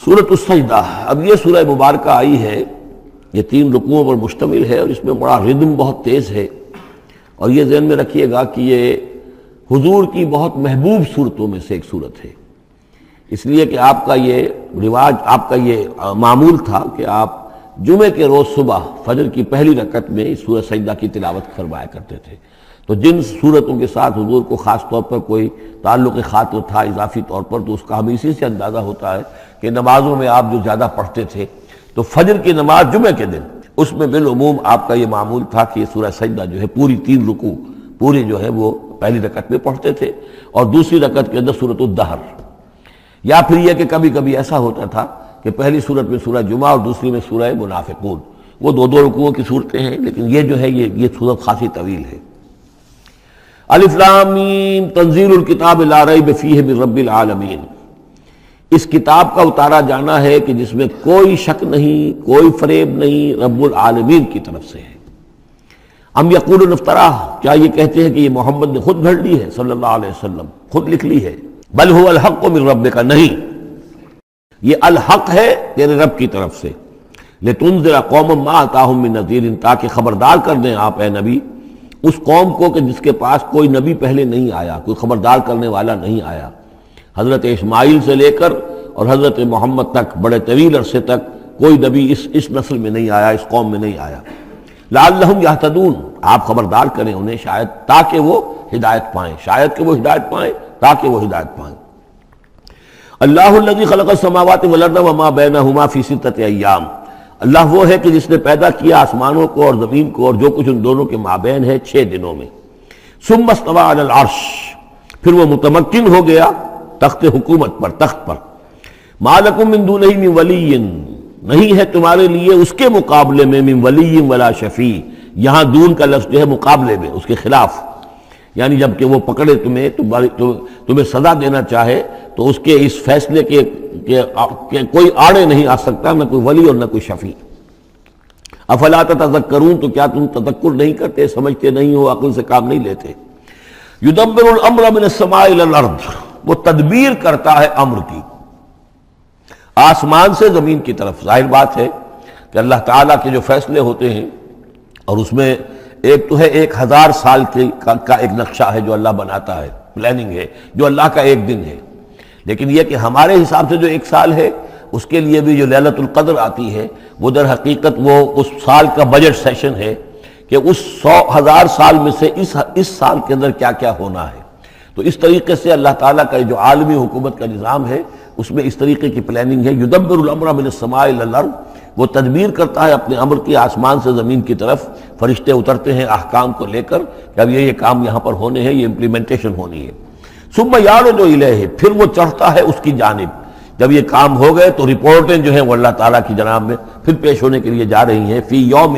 سورۃ السجدہ، اب یہ سورہ مبارکہ آئی ہے، یہ 3 رکوعوں پر مشتمل ہے اور اس میں بڑا ردم بہت تیز ہے، اور یہ ذہن میں رکھیے گا کہ یہ حضور کی بہت محبوب صورتوں میں سے ایک صورت ہے، اس لیے کہ آپ کا یہ رواج، آپ کا یہ معمول تھا کہ آپ جمعے کے روز صبح فجر کی پہلی رکعت میں اس سورہ سجدہ کی تلاوت فرمایا کرتے تھے۔ تو جن صورتوں کے ساتھ حضور کو خاص طور پر کوئی تعلق خاطر تھا اضافی طور پر، تو اس کا ہمیں اسی سے اندازہ ہوتا ہے کہ نمازوں میں آپ جو زیادہ پڑھتے تھے، تو فجر کی نماز جمعے کے دن اس میں بالعموم آپ کا یہ معمول تھا کہ یہ سورہ سجدہ جو ہے پوری 3 رکوع پوری جو ہے وہ پہلی رکعت میں پڑھتے تھے، اور دوسری رکعت کے اندر سورۃ الدہر، یا پھر یہ کہ کبھی کبھی ایسا ہوتا تھا کہ پہلی سورت میں سورہ جمعہ اور دوسری میں سورہ منافقون، وہ 2 رکوعوں کی صورتیں ہیں، لیکن یہ جو ہے یہ صورت خاصی طویل ہے۔ الف لام میم تنزیل الکتاب لا ریب فیہ من رب العالمین، اس کتاب کا اتارا جانا ہے کہ جس میں کوئی شک نہیں، کوئی فریب نہیں، رب العالمین کی طرف سے ہے۔ ام یقولون افتراہ، کیا یہ کہتے ہیں کہ یہ محمد نے خود گھڑ لی ہے صلی اللہ علیہ وسلم، خود لکھ لی ہے؟ بل هو الحق من ربک، نہیں، یہ الحق ہے تیرے رب کی طرف سے۔ لتنذر قوما ما اتاہم من نذیر، تاکہ خبردار کر دیں آپ اے نبی اس قوم کو کہ جس کے پاس کوئی نبی پہلے نہیں آیا، کوئی خبردار کرنے والا نہیں آیا۔ حضرت اسماعیل سے لے کر اور حضرت محمد تک بڑے طویل عرصے تک کوئی نبی اس نسل میں نہیں آیا، اس قوم میں نہیں آیا۔ لعلہم یہتدون، آپ خبردار کریں انہیں شاید تاکہ وہ ہدایت پائیں، شاید کہ وہ ہدایت پائیں، تاکہ وہ ہدایت پائیں۔ اللہ الذی خلق السماوات والارض وما بینہما فی 6 ایام، اللہ وہ ہے کہ جس نے پیدا کیا آسمانوں کو اور زمین کو اور جو کچھ ان دونوں کے مابین ہے 6 دنوں میں۔ ثم استوى علی العرش، پھر وہ متمکن ہو گیا تخت حکومت پر، تخت پر۔ ما لکم من دونہ من ولی، نہیں ہے تمہارے لیے اس کے مقابلے میں من ولی ولا شفیع، یہاں دون کا لفظ جو ہے مقابلے میں، اس کے خلاف، یعنی جب کہ وہ پکڑے تمہیں سزا دینا چاہے تو اس کے اس فیصلے کے کوئی آڑے نہیں آ سکتا، نہ کوئی ولی اور نہ کوئی شفیع۔ افلا تتذکرون، تو کیا تم تذکر نہیں کرتے، سمجھتے نہیں ہو، عقل سے کام نہیں لیتے؟ یدبر الامر من السماء الى الارض، وہ تدبیر کرتا ہے امر کی آسمان سے زمین کی طرف۔ ظاہر بات ہے کہ اللہ تعالیٰ کے جو فیصلے ہوتے ہیں، اور اس میں ایک تو ہے 1000 سال کا ایک نقشہ ہے جو اللہ بناتا ہے، پلاننگ ہے، جو اللہ کا ایک دن ہے، لیکن یہ کہ ہمارے حساب سے جو 1 سال ہے، اس کے لیے بھی جو لیلۃ القدر آتی ہے، وہ در حقیقت وہ اس سال کا بجٹ سیشن ہے کہ اس 1000 سال میں سے اس سال کے اندر کیا کیا ہونا ہے۔ تو اس طریقے سے اللہ تعالیٰ کا جو عالمی حکومت کا نظام ہے، اس میں اس طریقے کی پلاننگ ہے۔ یدبر الامر من السماء الى الارض، وہ تدبیر کرتا ہے اپنے امر کی آسمان سے زمین کی طرف، فرشتے اترتے ہیں احکام کو لے کر کہ اب یہ کام یہاں پر ہونے ہیں، یہ امپلیمنٹیشن ہونی ہے۔ ثم یعرج الیہ، پھر وہ چڑھتا ہے اس کی جانب، جب یہ کام ہو گئے تو رپورٹیں جو ہیں وہ اللہ تعالیٰ کی جناب میں پھر پیش ہونے کے لیے جا رہی ہیں۔ فی یوم،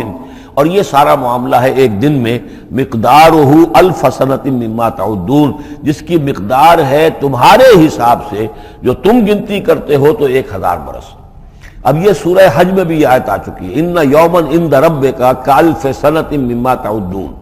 اور یہ سارا معاملہ ہے ایک دن میں، مقدارہ 1000 سنۃ مما تعدون، جس کی مقدار ہے تمہارے حساب سے جو تم گنتی کرتے ہو تو 1000 برس۔ اب یہ سورہ حج میں بھی یہ آیت آ چکی ہے، ان یوما عند ربک کالف سنۃ مما تعدون،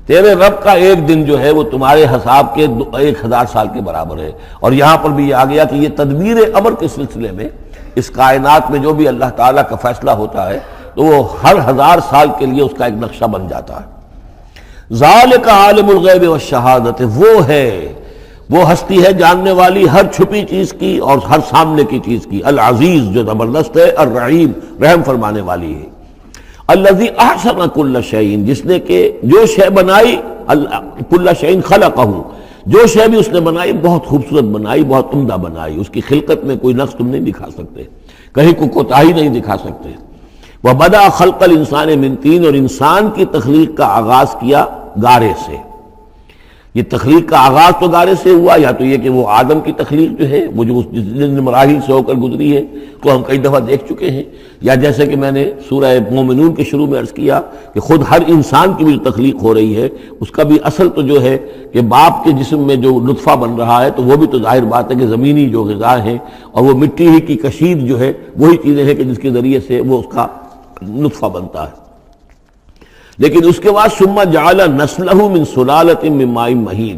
تیرے رب کا ایک دن جو ہے وہ تمہارے حساب کے 1000 سال کے برابر ہے۔ اور یہاں پر بھی یہ آ گیا کہ یہ تدبیر امر کے سلسلے میں اس کائنات میں جو بھی اللہ تعالیٰ کا فیصلہ ہوتا ہے تو وہ ہر 1000 سال کے لیے اس کا ایک نقشہ بن جاتا ہے۔ ذالک عالم الغیب والشہادۃ، وہ ہے، وہ ہستی ہے جاننے والی ہر چھپی چیز کی اور ہر سامنے کی چیز کی، العزیز جو زبردست ہے، الرحیم رحم فرمانے والی ہے۔ الذی احسن کل شیء، جس نے کہ جو شے بنائی، کل شیء خلقہ، جو شے بھی اس نے بنائی بہت خوبصورت بنائی، بہت عمدہ بنائی، اس کی خلقت میں کوئی نقص تم نہیں دکھا سکتے، کہیں کوئی کوتاہی نہیں دکھا سکتے۔ وبدأ خلق الانسان من طین، اور انسان کی تخلیق کا آغاز کیا گارے سے۔ یہ تخلیق کا آغاز تو گارے سے ہوا، یا تو یہ کہ وہ آدم کی تخلیق جو ہے وہ جو جن مراحل سے ہو کر گزری ہے تو ہم کئی دفعہ دیکھ چکے ہیں، یا جیسے کہ میں نے سورہ مومنون کے شروع میں عرض کیا کہ خود ہر انسان کی بھی جو تخلیق ہو رہی ہے اس کا بھی اصل تو جو ہے کہ باپ کے جسم میں جو نطفہ بن رہا ہے تو وہ بھی تو ظاہر بات ہے کہ زمینی جو غذا ہیں اور وہ مٹی ہی کی کشید جو ہے وہی چیزیں ہیں کہ جس کے ذریعے سے وہ اس کا نطفہ بنتا ہے۔ لیکن اس کے بعد ثم جعل نسلہ من سلالۃ من ماء مہین،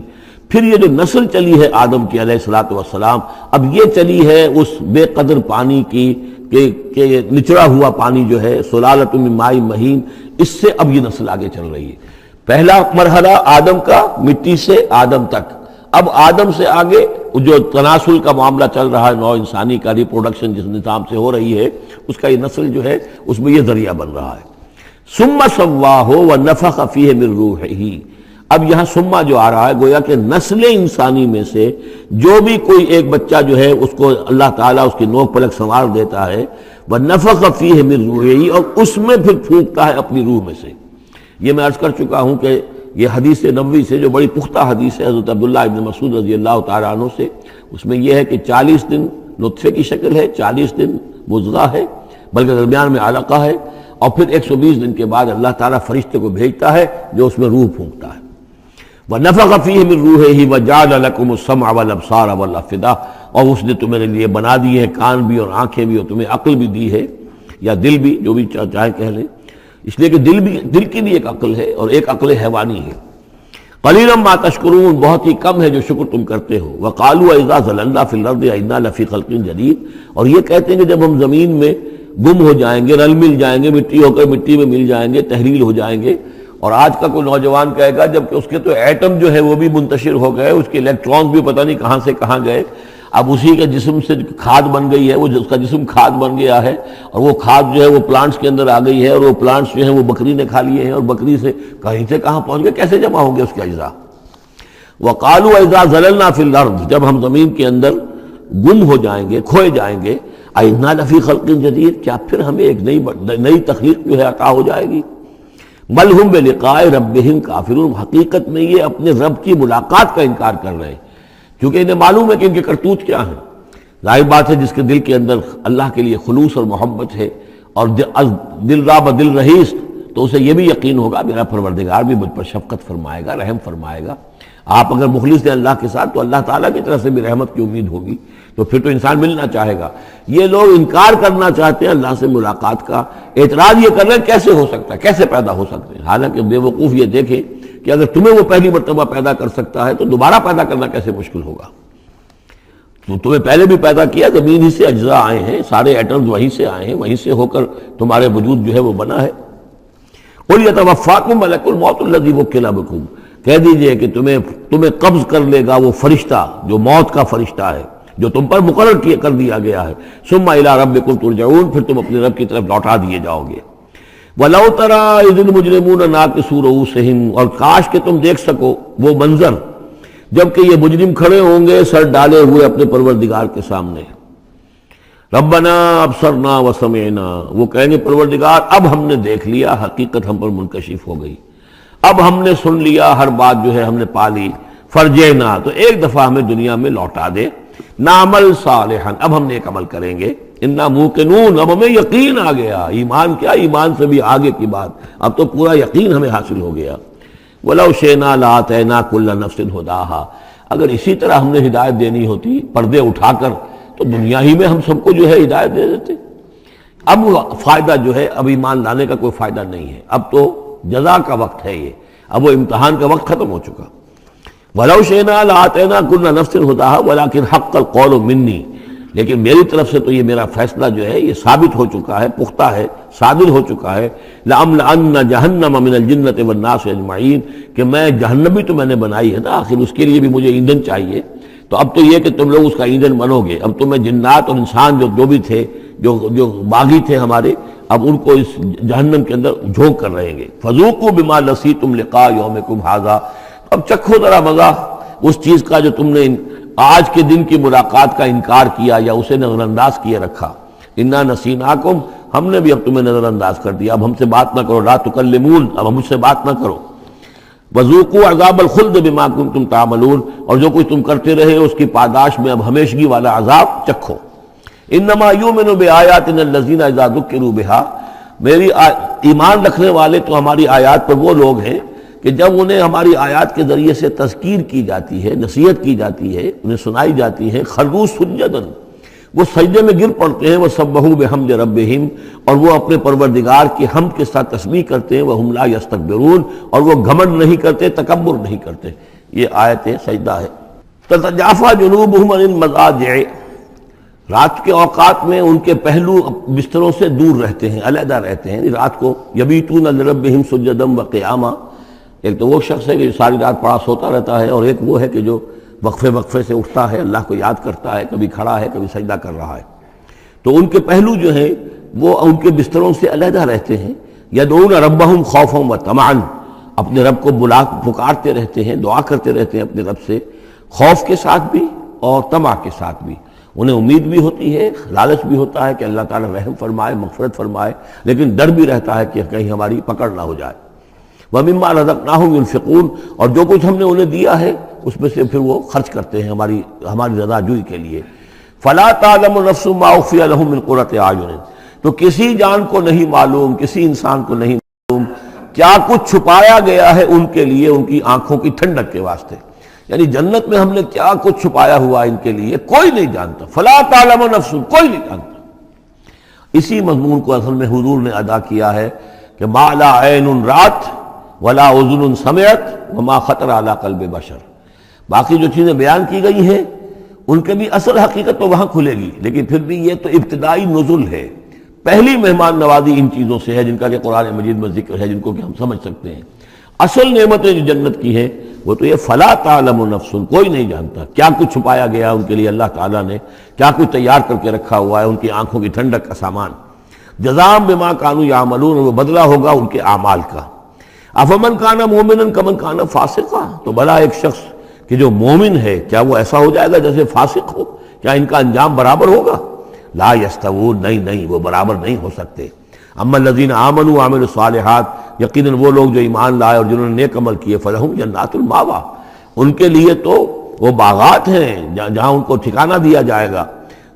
پھر یہ جو نسل چلی ہے آدم کی علیہ الصلوۃ والسلام، اب یہ چلی ہے اس بے قدر پانی کی کہ نچڑا ہوا پانی جو ہے سلالۃ من ماء مہین، اس سے اب یہ نسل آگے چل رہی ہے۔ پہلا مرحلہ آدم کا، مٹی سے آدم تک، اب آدم سے آگے جو تناسل کا معاملہ چل رہا ہے، نوع انسانی کا ریپروڈکشن جس نظام سے ہو رہی ہے، اس کا یہ نسل جو ہے اس میں یہ ذریعہ بن رہا ہے۔ ثم سواہ ونفخ فیہ من روحہ، اب یہاں سما جو آ رہا ہے گویا کہ نسل انسانی میں سے جو بھی کوئی ایک بچہ جو ہے اس کو اللہ تعالیٰ اس کی نوک پلک سنوار دیتا ہے، وَنَفَخَ فِيهِ مِن رُوحِهِ، اور اس میں پھر پھونکتا ہے اپنی روح میں سے۔ یہ میں عرض کر چکا ہوں کہ یہ حدیث نبوی سے جو بڑی پختہ حدیث ہے حضرت عبداللہ ابن مسعود رضی اللہ تعالیٰ عنہ سے، اس میں یہ ہے کہ 40 دن نطفے کی شکل ہے، 40 دن مضغہ ہے، بلکہ درمیان میں علقہ ہے، اور پھر 120 دن کے بعد اللہ تعالیٰ فرشتے کو بھیجتا ہے جو اس میں روح پھونکتا ہے۔ وَنَفَخَ فِيهِ مِن رُوحِهِ وَجَعَلَ لَكُمُ السَّمْعَ وَالْأَبْصَارَ وَالْأَفْئِدَةَ، اور اس نے تمہارے لیے بنا دیے ہیں کان بھی اور آنکھیں بھی، اور تمہیں عقل بھی دی ہے، یا دل بھی، جو بھی چاہے کہہ لیں، اس لیے کہ دل کی بھی ایک عقل ہے اور ایک عقل حیوانی ہے۔ قَلِيلًا مَا تَشْكُرُونَ، بہت ہی کم ہے جو شکر تم کرتے ہو۔ وَقَالُوا أَإِذَا ضَلَلْنَا فِي الْأَرْضِ أَإِنَّا لَفِي خَلْقٍ جَدِيدٍ، اور یہ کہتے ہیں کہ جب ہم زمین میں گم ہو جائیں گے، رل مل جائیں گے، مٹی ہو کر مٹی میں مل جائیں گے، تحلیل ہو جائیں گے، اور آج کا کوئی نوجوان کہے گا جبکہ اس کے تو ایٹم جو ہے وہ بھی منتشر ہو گئے، اس کے الیکٹرانز بھی پتہ نہیں کہاں سے کہاں گئے، اب اسی کے جسم سے کھاد بن گئی ہے، وہ اس کا جسم کھاد بن گیا ہے، اور وہ کھاد جو ہے وہ پلانٹس کے اندر آ گئی ہے، اور وہ پلانٹس جو ہیں وہ بکری نے کھا لیے ہیں، اور بکری سے کہیں سے کہاں پہنچ گئے، کیسے جمع ہوں گے اس کے اجزاء۔ وَقَالُوا إِذَا ضَلَلْنَا فِي الْأَرْضِ، جب ہم زمین کے اندر گم ہو جائیں گے، کھوئے جائیں گے، أَإِنَّا لَفِي خَلْقٍ جَدِيدٍ، کیا پھر ہمیں ایک نئی تخلیق جو ہے عطا ہو جائے گی۔ بل ہم بلقاء ربہم کافرون، حقیقت میں یہ اپنے رب کی ملاقات کا انکار کر رہے ہیں، کیونکہ انہیں معلوم ہے کہ ان کے کرتوت کیا ہیں۔ ظاہر بات ہے جس کے دل کے اندر اللہ کے لیے خلوص اور محبت ہے، اور دل را بدل رہیس، تو اسے یہ بھی یقین ہوگا میرا پروردگار بھی مجھ پر شفقت فرمائے گا، رحم فرمائے گا۔ آپ اگر مخلص ہیں اللہ کے ساتھ تو اللہ تعالیٰ کی طرف سے بھی رحمت کی امید ہوگی، تو پھر تو انسان ملنا چاہے گا۔ یہ لوگ انکار کرنا چاہتے ہیں اللہ سے ملاقات کا، اعتراض یہ کر رہے ہیں کیسے ہو سکتا ہے، کیسے پیدا ہو سکتے ہیں، حالانکہ بے وقوف یہ دیکھیں کہ اگر تمہیں وہ پہلی مرتبہ پیدا کر سکتا ہے تو دوبارہ پیدا کرنا کیسے مشکل ہوگا۔ تو تمہیں پہلے بھی پیدا کیا، زمین ہی سے اجزاء آئے ہیں، سارے ایٹمز وہیں سے آئے ہیں، وہیں سے ہو کر تمہارے وجود جو ہے وہ بنا ہے۔ قُلْ يَتَوَفَّاكُم مَلَكُ الْمَوْتِ الَّذِي وُكِّلَ بِكُم، کہہ دیجئے کہ تمہیں قبض کر لے گا وہ فرشتہ جو موت کا فرشتہ ہے، جو تم پر مقرر کر دیا گیا ہے۔ ثم الى ربکم ترجعون، پھر تم اپنے رب کی طرف لوٹا دیے جاؤ گے۔ وَلَوْ تَرَىٰ إِذِ الْمُجْرِمُونَ نَاكِسُو رُءُوسِهِمْ، اور کاش کہ تم دیکھ سکو وہ منظر جبکہ یہ مجرم کھڑے ہوں گے سر ڈالے ہوئے اپنے پروردگار کے سامنے۔ ربنا ابصرنا وسمعنا، وہ کہیں گے پروردگار اب ہم نے دیکھ لیا، حقیقت ہم پر منکشف ہو گئی، اب ہم نے سن لیا، ہر بات جو ہے ہم نے پا لی۔ فرجینا، تو ایک دفعہ ہمیں دنیا میں لوٹا دے، نعمل صالحا، اب ہم نیک عمل کریں گے، انا موقنون، اب ہمیں یقین آ گیا، ایمان کیا، ایمان سے بھی آگے کی بات، اب تو پورا یقین ہمیں حاصل ہو گیا۔ وَلَوْ شِئْنَا لَآتَيْنَا كُلَّ نَفْسٍ هُدَاهَا، اگر اسی طرح ہم نے ہدایت دینی ہوتی پردے اٹھا کر تو دنیا ہی میں ہم سب کو جو ہے ہدایت دے دیتے۔ اب فائدہ جو ہے اب ایمان لانے کا کوئی فائدہ نہیں ہے، اب تو جزا کا وقت ہے، یہ اب وہ امتحان کا وقت ختم ہو چکا۔ وَلَوْ شِئْنَا لَآتَيْنَا كُلَّ نَفْسٍ هُدَاهَا وَلَكِنْ حَقَّ الْقَوْلُ مِنِّي، لیکن میری طرف سے تو یہ میرا فیصلہ جو ہے یہ ثابت ہو چکا ہے، پختہ ہے، صادر ہو چکا ہے۔ لَأَمْلَأَنَّ جَهَنَّمَ مِنَ الْجِنَّةِ وَالنَّاسِ أَجْمَعِينَ، کہ میں جہنم بھی تو میں نے بنائی ہے نا، آخر اس کے لیے بھی مجھے ایندھن چاہیے، تو اب تو یہ کہ تم لوگ اس کا ایندھن بنو گے، اب تو میں جنات اور انسان جو بھی تھے، جو باغی تھے ہمارے، اب ان کو اس جہنم کے اندر جھونک کر رہیں گے۔ فَذُوقُوا بِمَا نَسِيتُمْ لِقَاءَ يَوْمِكُمْ هَٰذَا، اب چکھو ذرا مزہ اس چیز کا جو تم نے آج کے دن کی ملاقات کا انکار کیا یا اسے نظر انداز کیے رکھا۔ انا نسیناکم، ہم نے بھی اب تمہیں نظر انداز کر دیا، اب ہم سے بات نہ کرو، لا تکلمون، اب ہم مجھ سے بات نہ کرو۔ وذوقوا عذاب الخلد بما کنتم تعملون، اور جو کچھ تم کرتے رہے اس کی پاداش میں اب ہمیشگی والا عذاب چکھو۔ انما یؤمن بآیاتنا الذین اذا ذکروا بها، میری ایمان رکھنے والے تو ہماری آیات پر وہ لوگ ہیں کہ جب انہیں ہماری آیات کے ذریعے سے تذکیر کی جاتی ہے، نصیحت کی جاتی ہے، انہیں سنائی جاتی ہے، خروا سجدا، وہ سجدے میں گر پڑتے ہیں، وسبحوا بحمد ربہم، اور وہ اپنے پروردگار کی حمد کے ساتھ تسبیح کرتے ہیں، وہم لا یستکبرون، اور وہ گھمنڈ نہیں کرتے، تکبر نہیں کرتے۔ یہ آیت سجدہ ہے۔ تتجافی جنوبہم عن المضاجع، رات کے اوقات میں ان کے پہلو بستروں سے دور رہتے ہیں، علیحدہ رہتے ہیں رات کو۔ یبیتون لربہم سجدا وقیاما، ایک تو وہ شخص ہے کہ جو ساری رات پڑا سوتا رہتا ہے، اور ایک وہ ہے کہ جو وقفے وقفے سے اٹھتا ہے، اللہ کو یاد کرتا ہے، کبھی کھڑا ہے کبھی سجدہ کر رہا ہے۔ تو ان کے پہلو جو ہیں وہ ان کے بستروں سے علیحدہ رہتے ہیں۔ یدعون ربہم خوفا وطمعا، اپنے رب کو پکارتے رہتے ہیں، دعا کرتے رہتے ہیں اپنے رب سے، خوف کے ساتھ بھی اور طمع کے ساتھ بھی۔ انہیں امید بھی ہوتی ہے، لالچ بھی ہوتا ہے کہ اللہ تعالیٰ رحم فرمائے، مغفرت فرمائے، لیکن ڈر بھی رہتا ہے کہ کہیں ہماری پکڑ نہ ہو جائے۔ وَمِمَّا رَزَقْنَاهُمْ يُنْفِقُونَ، اور جو کچھ ہم نے انہیں دیا ہے اس میں سے پھر وہ خرچ کرتے ہیں ہماری رضا جوئی کے لیے۔ فَلَا تَعْلَمُ نَفْسٌ مَّا أُخْفِيَ لَهُم مِّن قُرَّةِ أَعْيُنٍ، تو کسی جان کو نہیں معلوم، کسی انسان کو نہیں معلوم کیا کچھ چھپایا گیا ہے ان کے لیے ان کی آنکھوں کی ٹھنڈک کے واسطے، یعنی جنت میں ہم نے کیا کچھ چھپایا ہوا ان کے لیے کوئی نہیں جانتا۔ فَلَا تَعْلَمُ نَفْسٌ، کوئی نہیں جانتا۔ اسی مضمون کو اصل میں حضور نے ادا کیا ہے کہ مَا لَا عَيْنٌ رَأَتْ وَلَا أُذُنٌ سَمِعَتْ وَمَا خَطَرَ عَلَىٰ قَلْبِ بَشَرٍ، باقی جو چیزیں بیان کی گئی ہیں ان کے بھی اصل حقیقت تو وہاں کھلے گی، لیکن پھر بھی یہ تو ابتدائی نزل ہے، پہلی مہمان نوازی ان چیزوں سے ہے جن کا کہ قرآن مجید میں ذکر ہے، جن کو کہ ہم سمجھ سکتے ہیں۔ اصل نعمتیں جو جنت کی ہیں وہ تو یہ فلا تعلم نفس، کوئی نہیں جانتا کیا کچھ چھپایا گیا ان کے لیے، اللہ تعالیٰ نے کیا کچھ تیار کر کے رکھا ہوا ہے ان کی آنکھوں کی ٹھنڈک کا سامان۔ جزاء بما كانوا يعملون، وہ بدلہ ہوگا ان کے اعمال کا۔ افمن کان مومنا کمن کان فاسقا، تو بھلا ایک شخص کہ جو مومن ہے کیا وہ ایسا ہو جائے گا جیسے فاسق ہو؟ کیا ان کا انجام برابر ہوگا؟ لا یستوون، نہیں وہ برابر نہیں ہو سکتے۔ اما الذین آمنوا وعملوا الصالحات، یقیناً وہ لوگ جو ایمان لائے اور جنہوں نے نیک عمل کیے، فلہم جنات الماوا، ان کے لیے تو وہ باغات ہیں جہاں ان کو ٹھکانہ دیا جائے گا۔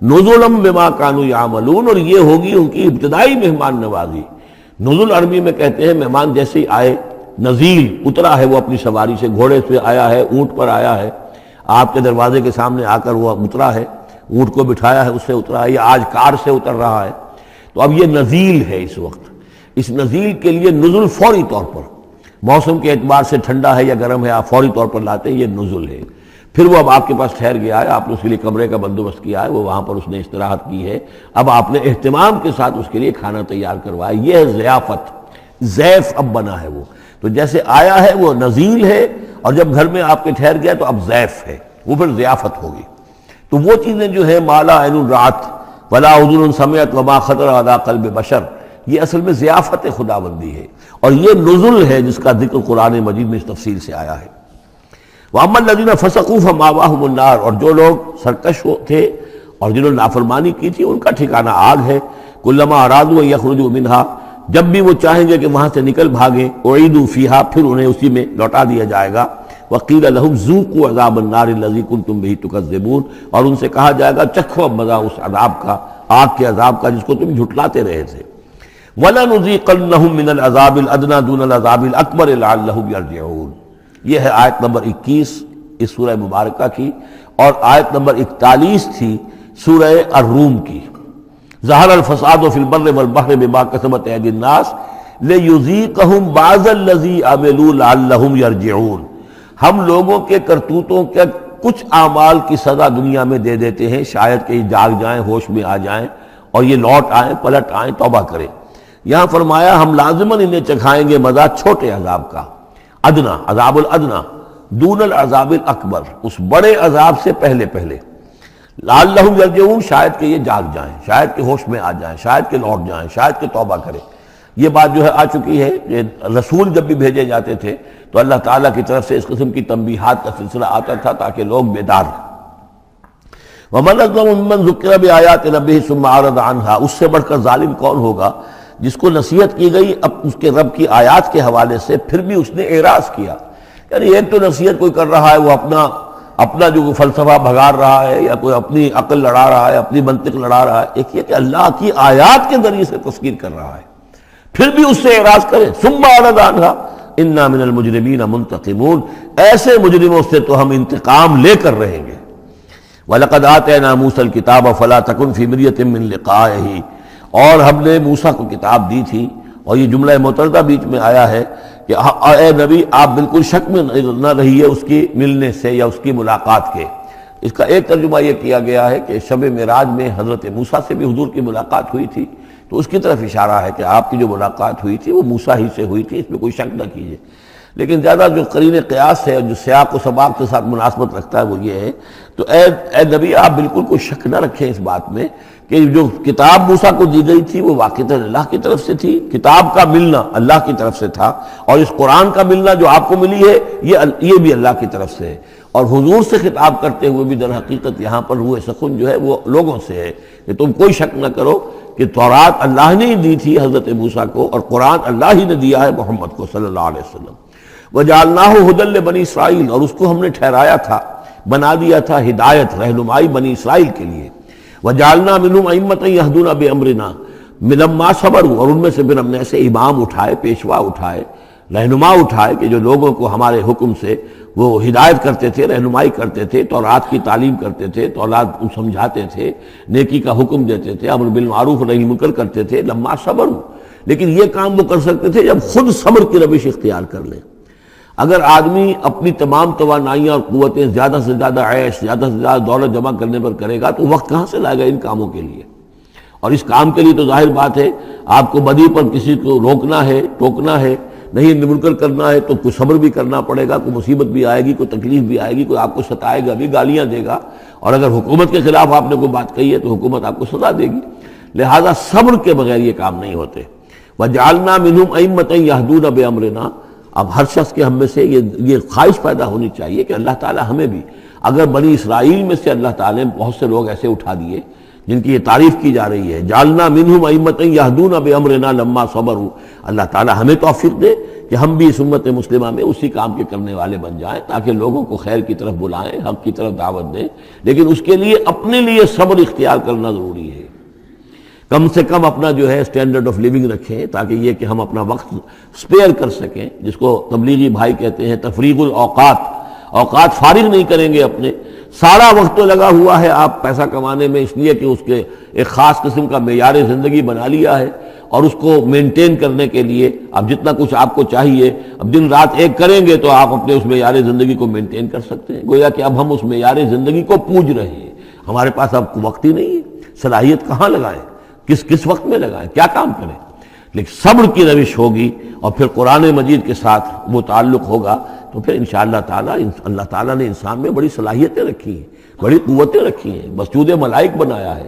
نزلا بما كانوا يعملون، اور یہ ہوگی ان کی ابتدائی مہمان نوازی۔ نزل عربی میں کہتے ہیں مہمان جیسے ہی آئے، نزیل اترا ہے وہ اپنی سواری سے، گھوڑے سے آیا ہے، اونٹ پر آیا ہے، آپ کے دروازے کے سامنے آ کر وہ اترا ہے، اونٹ کو بٹھایا ہے اس سے اترا ہے، یا آج کار سے اتر رہا ہے۔ تو اب یہ نزیل ہے اس وقت، اس نزیل کے لیے نزل فوری طور پر، موسم کے اعتبار سے ٹھنڈا ہے یا گرم ہے آپ فوری طور پر لاتے ہیں، یہ نزل ہے۔ پھر وہ اب آپ کے پاس ٹھہر گیا ہے، آپ نے اس کے لیے کمرے کا بندوبست کیا ہے، وہ وہاں پر اس نے استراحت کی ہے، اب آپ نے اہتمام کے ساتھ اس کے لیے کھانا تیار کروایا، یہ ہے ضیافت، ضیف اب بنا ہے وہ۔ تو جیسے آیا ہے وہ نزیل ہے، اور جب گھر میں آپ کے ٹھہر گیا تو اب ضیف ہے، وہ پھر ضیافت ہوگی۔ تو وہ چیزیں جو ہے مالا عین رات ولا اذن سمعت وما خطر علی قلب بشر، یہ اصل میں ضیافت خداوندی ہے، اور یہ نزل ہے جس کا ذکر قرآن مجید میں اس تفصیل سے آیا ہے۔ وَأَمَّا الَّذِينَ فَسَقُوا فَمَأْوَاهُمُ النَّارُ، اور جو لوگ سرکش تھے اور جنہوں نے نافرمانی کی تھی ان کا ٹھکانہ آگ ہے۔ كُلَّمَا أَرَادُوا أَن يَخْرُجُوا مِنْهَا، جب بھی وہ چاہیں گے کہ وہاں سے نکل بھاگیں، اُعِیدُوا فِيهَا، پھر انہیں اسی میں لوٹا دیا جائے گا۔ وَقِيلَ لَهُمْ ذُوقُوا عَذَابَ النَّارِ الَّذِي كُنتُمْ بِهِ تُكَذِّبُونَ، اور ان سے کہا جائے گا چکھو اب مزہ اس عذاب کا، آگ کے عذاب کا جس کو تم جھٹلاتے رہے تھے۔ وَلَنُذِيقَنَّهُم مِّنَ الْعَذَابِ الْأَدْنَىٰ دُونَ الْعَذَابِ الْأَكْبَرِ لَعَلَّهُمْ يَرْجِعُونَ۔ یہ ہے آیت نمبر 21 اس سورہ مبارکہ کی، اور آیت نمبر 41 تھی سورہ الروم کی۔ ظہر الفساد فی البر والبحر بما کسبت ایدی الناس لیذیقہم بعض الذی عملوا لعلہم یرجعون، ہم لوگوں کے کرتوتوں کے کچھ اعمال کی سزا دنیا میں دے دیتے ہیں، شاید کہ یہ جاگ جائیں، ہوش میں آ جائیں اور یہ لوٹ آئیں، پلٹ آئیں، توبہ کریں۔ یہاں فرمایا ہم لازماً انہیں چکھائیں گے مزہ چھوٹے عذاب کا، ادنا، عذاب الادنا، دون العذاب الاکبر، اس بڑے عذاب سے پہلے پہلے، لعلہم یرجعون، شاید کہ یہ جاگ جائیں، شاید کہ ہوش میں آ جائیں، شاید کہ لوٹ جائیں، شاید کہ توبہ کریں۔ یہ بات جو ہے آ چکی ہے کہ رسول جب بھی بھیجے جاتے تھے تو اللہ تعالیٰ کی طرف سے اس قسم کی تنبیہات کا سلسلہ آتا تھا تاکہ لوگ بیدار ہیں۔ وَمَنْ أَظْلَمُ مِمَّنْ ذُكِّرَ بِآيَاتِ رَبِّهِ ثُمَّ أَعْرَضَ عَنْهَا، اس سے بڑھ کر ظالم کون ہوگا جس کو نصیحت کی گئی اب اس کے رب کی آیات کے حوالے سے پھر بھی اس نے اعراض کیا۔ یعنی ایک تو نصیحت کوئی کر رہا ہے وہ اپنا جو فلسفہ بھگار رہا ہے یا کوئی اپنی عقل لڑا رہا ہے، اپنی منطق لڑا رہا ہے، ایک یہ کہ اللہ کی آیات کے ذریعے سے تذکیر کر رہا ہے، پھر بھی اس سے اعراض کرے۔ ثم اعرض عنها انا من المجرمین منتقمون، ایسے مجرموں سے تو ہم انتقام لے کر رہیں گے۔ وَلَقَدْ آتَيْنَا مُوسَى الْكِتَابَ فَلَا تَكُنْ فِي مِرْيَةٍ مِّن لِقَائِهِ، اور ہم نے موسیٰ کو کتاب دی تھی، اور یہ جملہ متردہ بیچ میں آیا ہے کہ کہ اے نبی آپ بالکل شک میں نہ رہیے اس کی ملنے سے یا اس کی ملاقات کے۔ اس کا ایک ترجمہ یہ کیا گیا ہے کہ شب معراج میں حضرت موسیٰ سے بھی حضور کی ملاقات ہوئی تھی، تو اس کی طرف اشارہ ہے کہ آپ کی جو ملاقات ہوئی تھی وہ موسیٰ ہی سے ہوئی تھی، اس میں کوئی شک نہ کیجیے۔ لیکن زیادہ جو قرین قیاس ہے اور جو سیاق و سباق کے ساتھ مناسبت رکھتا ہے وہ یہ ہے، تو اے نبی آپ بالکل کوئی شک نہ رکھیں اس بات میں کہ جو کتاب موسیٰ کو دی گئی تھی وہ واقعتاً اللہ کی طرف سے تھی، کتاب کا ملنا اللہ کی طرف سے تھا، اور اس قرآن کا ملنا جو آپ کو ملی ہے یہ بھی اللہ کی طرف سے ہے۔ اور حضور سے خطاب کرتے ہوئے بھی در حقیقت یہاں پر روح سخن جو ہے وہ لوگوں سے ہے کہ تم کوئی شک نہ کرو کہ تورات اللہ نے ہی دی تھی حضرت موسیٰ کو، اور قرآن اللہ ہی نے دیا ہے محمد کو صلی اللہ علیہ وسلم۔ وَجَعَلْنَاهُ هُدًى لِّبَنِي اسرائیل، اور اس کو ہم نے ٹھہرایا تھا، بنا دیا تھا ہدایت، رہنمائی بنی اسرائیل کے لیے۔ وَجَعَلْنَا مِنْهُمْ أَئِمَّةً يَهْدُونَ بِأَمْرِنَا لَمَّا صَبَرُوا، اور ان میں سے پھر ہم نے ایسے امام اٹھائے، پیشوا اٹھائے، رہنما اٹھائے کہ جو لوگوں کو ہمارے حکم سے وہ ہدایت کرتے تھے، رہنمائی کرتے تھے، تورات کی تعلیم کرتے تھے، تورات سمجھاتے تھے، نیکی کا حکم دیتے تھے، امر بالمعروف نہی منکر کرتے تھے، لما صبروا۔ لیکن یہ کام وہ کر سکتے تھے جب خود صبر کی روش اختیار کر لیں۔ اگر آدمی اپنی تمام توانائیاں اور قوتیں زیادہ سے زیادہ عیش، زیادہ سے زیادہ دولت جمع کرنے پر کرے گا تو وقت کہاں سے لائے گا ان کاموں کے لیے؟ اور اس کام کے لیے تو ظاہر بات ہے آپ کو بدی پر کسی کو روکنا ہے، ٹوکنا ہے، نہیں منکر کرنا ہے تو کوئی صبر بھی کرنا پڑے گا، کوئی مصیبت بھی آئے گی، کوئی تکلیف بھی آئے گی، کوئی آپ کو ستائے گا بھی، گالیاں دے گا، اور اگر حکومت کے خلاف آپ نے کوئی بات کہی ہے تو حکومت آپ کو سزا دے گی۔ لہذا صبر کے بغیر یہ کام نہیں ہوتے۔ وَجَعَلْنَا مِنْهُمْ أَئِمَّةً يَهْدُونَ بِأَمْرِنَا، اب ہر شخص کے ہم میں سے یہ خواہش پیدا ہونی چاہیے کہ اللہ تعالی ہمیں بھی، اگر بنی اسرائیل میں سے اللہ تعالی نے بہت سے لوگ ایسے اٹھا دیے جن کی یہ تعریف کی جا رہی ہے، جعلنا منہم ائمۃ یہدون بامرنا لما صبروا، اللہ تعالی ہمیں توفیق دے کہ ہم بھی اس امت مسلمہ میں اسی کام کے کرنے والے بن جائیں، تاکہ لوگوں کو خیر کی طرف بلائیں، حق کی طرف دعوت دیں، لیکن اس کے لیے اپنے لیے صبر اختیار کرنا ضروری ہے۔ کم سے کم اپنا جو ہے اسٹینڈرڈ آف لیونگ رکھیں، تاکہ یہ کہ ہم اپنا وقت سپیئر کر سکیں، جس کو تبلیغی بھائی کہتے ہیں تفریغ الاوقات، اوقات فارغ نہیں کریں گے اپنے، سارا وقت تو لگا ہوا ہے آپ پیسہ کمانے میں، اس لیے کہ اس کے ایک خاص قسم کا معیار زندگی بنا لیا ہے، اور اس کو مینٹین کرنے کے لیے اب جتنا کچھ آپ کو چاہیے اب دن رات ایک کریں گے تو آپ اپنے اس معیار زندگی کو مینٹین کر سکتے ہیں۔ گویا کہ اب ہم اس معیار زندگی کو پوج رہے ہیں، ہمارے پاس اب وقت ہی نہیں ہے، صلاحیت کہاں لگائیں، کس وقت میں لگائیں، کیا کام کریں۔ لیکن صبر کی روش ہوگی اور پھر قرآن مجید کے ساتھ وہ تعلق ہوگا تو پھر انشاءاللہ تعالی اللہ تعالیٰ نے انسان میں بڑی صلاحیتیں رکھی ہیں، بڑی قوتیں رکھی ہیں، مسجود ملائک بنایا ہے،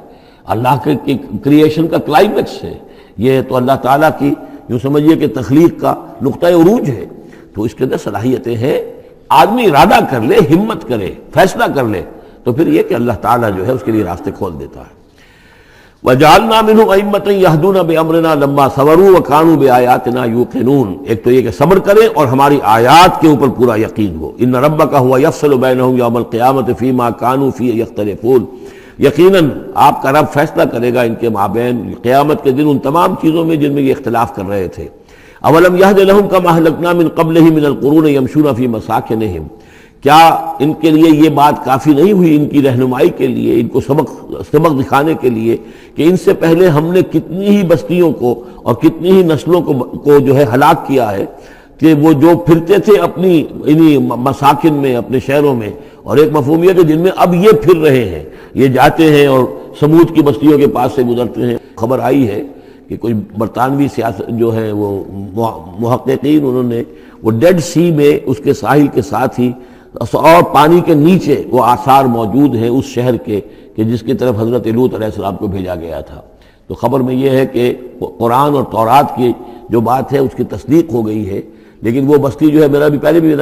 اللہ کے کریشن کا کلائمیکس ہے یہ، تو اللہ تعالیٰ کی یوں سمجھیے کہ تخلیق کا نقطہ عروج ہے، تو اس کے اندر صلاحیتیں ہیں۔ آدمی ارادہ کر لے، ہمت کرے، فیصلہ کر لے تو پھر یہ کہ اللہ تعالیٰ جو ہے اس کے لیے راستے کھول دیتا ہے۔ وَجَعَلْنَا مِنْهُمْ أَئِمَّةً يَهْدُونَ بِأَمْرِنَا لَمَّا صَبَرُوا وَكَانُوا بِآيَاتِنَا يُوقِنُونَ، ایک تو یہ کہ صبر کریں اور ہماری آیات کے اوپر پورا یقین ہو۔ إِنَّ رَبَّكَ هُوَ يَفْصِلُ بَيْنَهُمْ يَوْمَ الْقِيَامَةِ فِيمَا كَانُوا فِيهِ يَخْتَلِفُونَ، یقیناً آپ کا رب فیصلہ کرے گا ان کے مابین قیامت کے دن ان تمام چیزوں میں جن میں یہ اختلاف کر رہے تھے۔ أَوَلَمْ يَهْدِ لَهُمْ كَمَا أَهْلَكْنَا مِنْ قَبْلِهِمْ مِنَ الْقُرُونِ يَمْشُونَ فِي مَسَاكِنِهِمْ، کیا ان کے لیے یہ بات کافی نہیں ہوئی، ان کی رہنمائی کے لیے، ان کو سبق دکھانے کے لیے کہ ان سے پہلے ہم نے کتنی ہی بستیوں کو اور کتنی ہی نسلوں کو جو ہے ہلاک کیا ہے، کہ وہ جو پھرتے تھے اپنی انہی مساکن میں، اپنے شہروں میں، اور ایک مفہوم یہ کہ جن میں اب یہ پھر رہے ہیں، یہ جاتے ہیں اور سمود کی بستیوں کے پاس سے گزرتے ہیں۔ خبر آئی ہے کہ کوئی برطانوی سیاست جو ہے وہ محققین، انہوں نے وہ ڈیڈ سی میں اس کے ساحل کے ساتھ ہی اور پانی کے نیچے وہ آثار موجود ہیں اس شہر کے کہ جس کی طرف حضرت لوط علیہ السلام کو بھیجا گیا تھا۔ تو خبر میں یہ ہے کہ قرآن اور تورات کی جو بات ہے اس کی تصدیق ہو گئی ہے، لیکن وہ بستی جو ہے میرا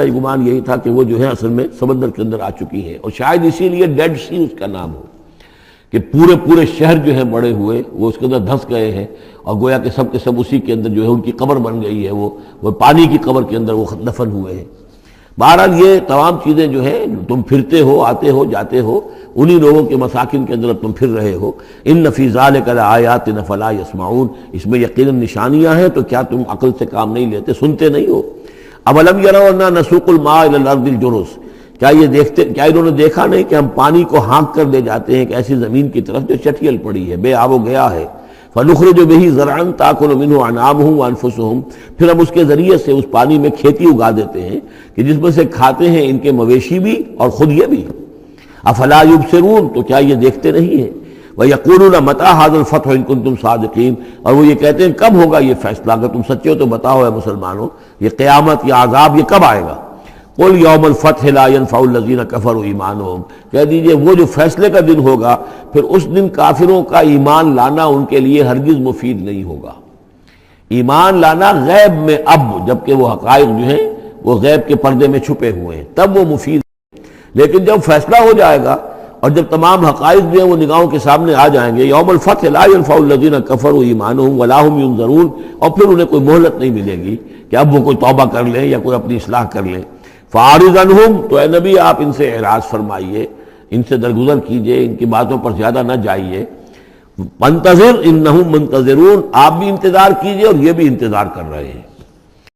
گمان یہی تھا کہ وہ جو ہے اصل میں سمندر کے اندر آ چکی ہے، اور شاید اسی لیے ڈیڈ سی اس کا نام ہو کہ پورے شہر جو ہے بڑے ہوئے وہ اس کے اندر دھنس گئے ہیں، اور گویا کہ سب کے سب اسی کے اندر جو ہے ان کی قبر بن گئی ہے، وہ پانی کی قبر کے اندر وہ دفن ہوئے ہیں۔ بہرحال یہ تمام چیزیں جو ہے تم پھرتے ہو، آتے ہو، جاتے ہو، انہی لوگوں کے مساکن کے اندر تم پھر رہے ہو۔ ان فی ذلک لآیات فلا یسمعون، اس میں یقیناً نشانیاں ہیں تو کیا تم عقل سے کام نہیں لیتے، سنتے نہیں ہو۔ اولم یروا انا نسوق الماء الی الارض الجرز، کیا انہوں نے دیکھا نہیں کہ ہم پانی کو ہانک کر لے جاتے ہیں ایک ایسی زمین کی طرف جو چٹیل پڑی ہے، بے آب و گیا ہے۔ فنخرج به زرعا تاکل منه انعامهم وانفسهم، پھر ہم اس کے ذریعے سے اس پانی میں کھیتی اگا دیتے ہیں کہ جس میں سے کھاتے ہیں ان کے مویشی بھی اور خود یہ بھی۔ افلا یبصرون، تو کیا یہ دیکھتے نہیں ہیں؟ وَيَقُولُونَ مَتَىٰ هَٰذَا الْفَتْحُ إِن كُنتُمْ صَادِقِينَ، اور وہ یہ کہتے ہیں کب ہوگا یہ فیصلہ، اگر تم سچے ہو تو بتاؤ اے مسلمانوں، یہ قیامت یا عذاب یہ کب آئے گا؟ قُلْ يَوْمَ الْفَتْحِ لَا يَنفَعُ الَّذِينَ كَفَرُوا إِيمَانُهُمْ، کہہ دیجئے وہ جو فیصلے کا دن ہوگا پھر اس دن کافروں کا ایمان لانا ان کے لیے ہرگز مفید نہیں ہوگا۔ ایمان لانا غیب میں اب، جبکہ وہ حقائق جو ہیں وہ غیب کے پردے میں چھپے ہوئے ہیں، تب وہ مفید ہے، لیکن جب فیصلہ ہو جائے گا اور جب تمام حقائق جو ہیں وہ نگاہوں کے سامنے آ جائیں گے، یوم الفتح لا ينفع الذین کفروا ایمانہم ولا هم ینظرون، اور پھر انہیں کوئی مہلت نہیں ملے گی کہ اب وہ کوئی توبہ کر لیں یا کوئی اپنی اصلاح کر لیں۔ فاعرض عنہم، تو اے نبی آپ ان سے اعراض فرمائیے، ان سے درگزر کیجئے، ان کی باتوں پر زیادہ نہ جائیے۔ منتظر انہم منتظرون، آپ بھی انتظار کیجئے اور یہ بھی انتظار کر رہے ہیں۔